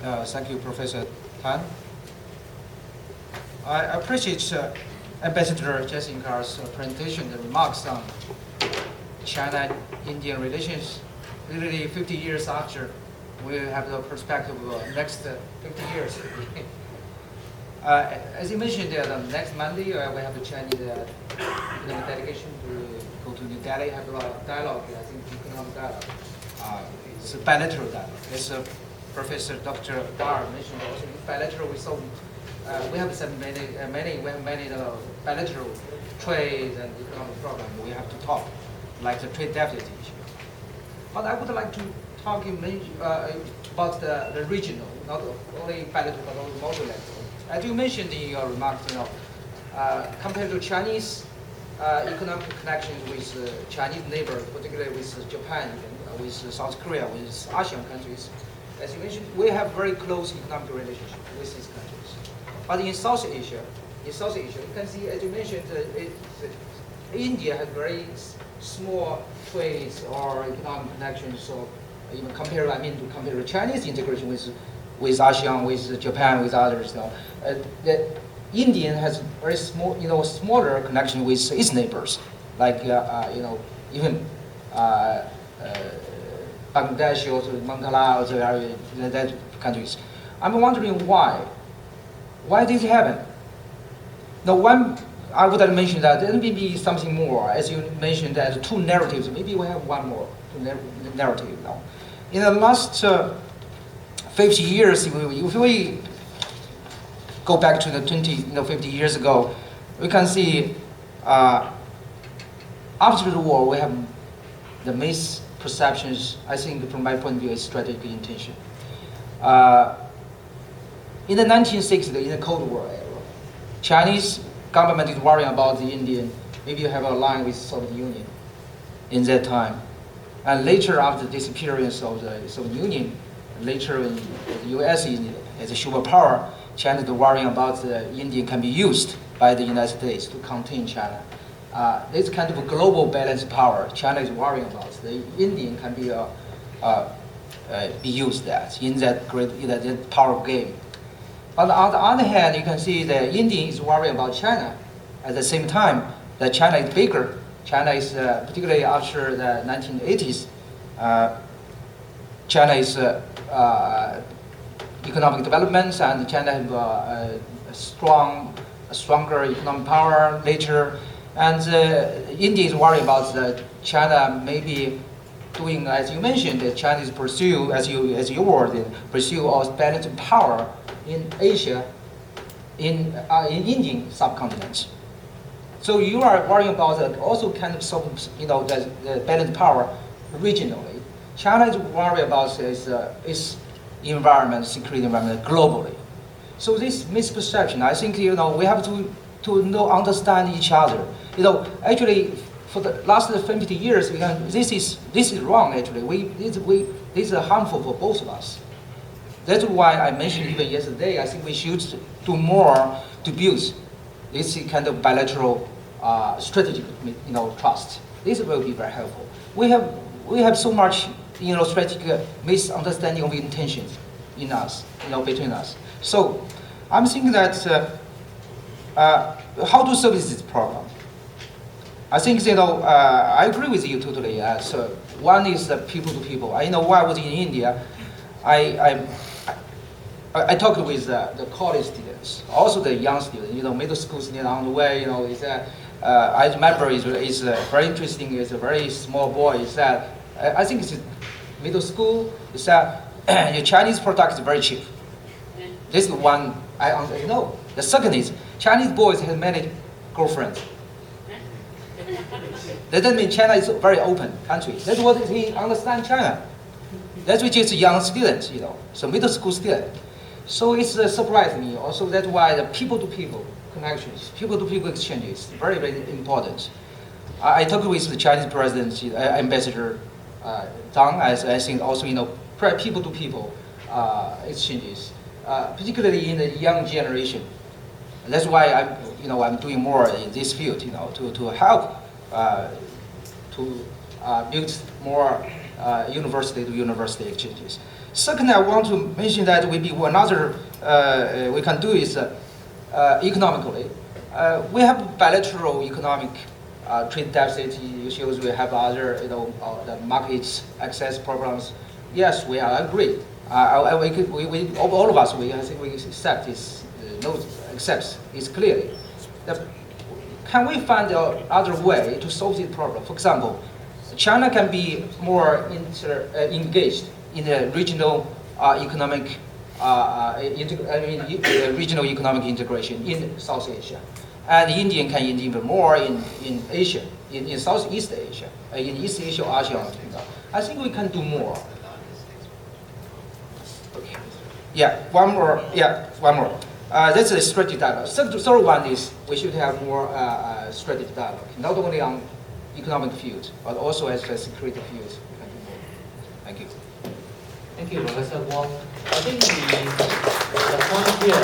Thank you, Professor Tan. I appreciate Ambassador Jessica's presentation and remarks on China-Indian relations. Literally 50 years after, we have the perspective of next 50 years. As you mentioned, next Monday we have the Chinese delegation to go to New Delhi, have a dialogue. I think economic dialogue. It's a bilateral dialogue. As Professor Dr. Barr mentioned, also bilateral. We have many bilateral trade and economic problems. We have to talk, like the trade deficit issue. But I would like to talk about the regional, not only bilateral but also multilateral. As you mentioned in your remarks, compared to Chinese economic connections with Chinese neighbors, particularly with Japan, with South Korea, with ASEAN countries, as you mentioned, we have very close economic relationship with these countries. But in South Asia, you can see, as you mentioned, India has very small trades or economic connections. So even to compare the Chinese integration with ASEAN, with Japan, with others, the Indian has very small, smaller connection with its neighbors, like even Bangladesh, also Mangala, that countries. I'm wondering why. Why did it happen? Now, one, I would have mentioned that there may be something more. As you mentioned, as two narratives. Maybe we have one more narrative now. In the last 50 years, if we go back to the 50 years ago, we can see after the war, we have the misperceptions, I think from my point of view, is strategic intention. In the 1960s, in the Cold War era, Chinese government is worrying about the Indian, maybe you have a line with Soviet Union in that time. And later, after the disappearance of the Soviet Union, later when the US as a superpower, China is worrying about the Indian can be used by the United States to contain China. This kind of a global balanced power China is worrying about. The Indian can be used in that great power game. But on the other hand, you can see the Indian is worrying about China. At the same time, that China is bigger. China is, particularly after the 1980s, China is economic developments, and China has a stronger economic power later. And India is worried about China maybe doing, as you mentioned, that China is pursue, as you word, pursue a balanced power in Asia, in Indian subcontinent. So you are worrying about also kind of the balanced power regionally. China is worried about its environment, security environment globally. So this misperception, I think we have to understand each other. Actually, for the last 50 years, this is wrong. Actually, this is harmful for both of us. That's why I mentioned even yesterday. I think we should do more to build this kind of bilateral strategic, trust. This will be very helpful. We have so much, strategic misunderstanding of intentions in us, between us. So I'm thinking that how to solve this problem. I think I agree with you totally. So one is the people to people. I know when I was in India, I talked with the college students, also the young students, middle school students on the way. I remember is very interesting. It's a very small boy. Is that I think it's middle school. Is that your Chinese product is very cheap. This is one I know. The second is Chinese boys have many girlfriends. That doesn't mean China is a very open country. That's what he understands China. That's which is young students, so middle school student. So it's surprised me. Also, that's why the people-to-people connections, people-to-people exchange is very, very important. I talked with the Chinese president, Ambassador Zhang, I think also people-to-people exchanges, particularly in the young generation. That's why I'm doing more in this field, to help to build more university-to-university exchanges. Second, I want to mention that maybe another we can do is economically. We have bilateral economic trade deficit issues. We have other, the markets access problems. Yes, we are agreed. All of us, I think we accept this. Accepts it clearly. Can we find another way to solve this problem? For example, China can be more engaged in the regional economic regional economic integration in South Asia, and India can even more in Asia, in Southeast Asia, in East Asia, ASEAN. I think we can do more. Okay. Yeah, one more. That's a strategic dialogue. Third one is we should have more strategic dialogue, not only on economic fields, but also as the security fields. We can do more. Thank you. Thank you, Professor Wong. I think the point here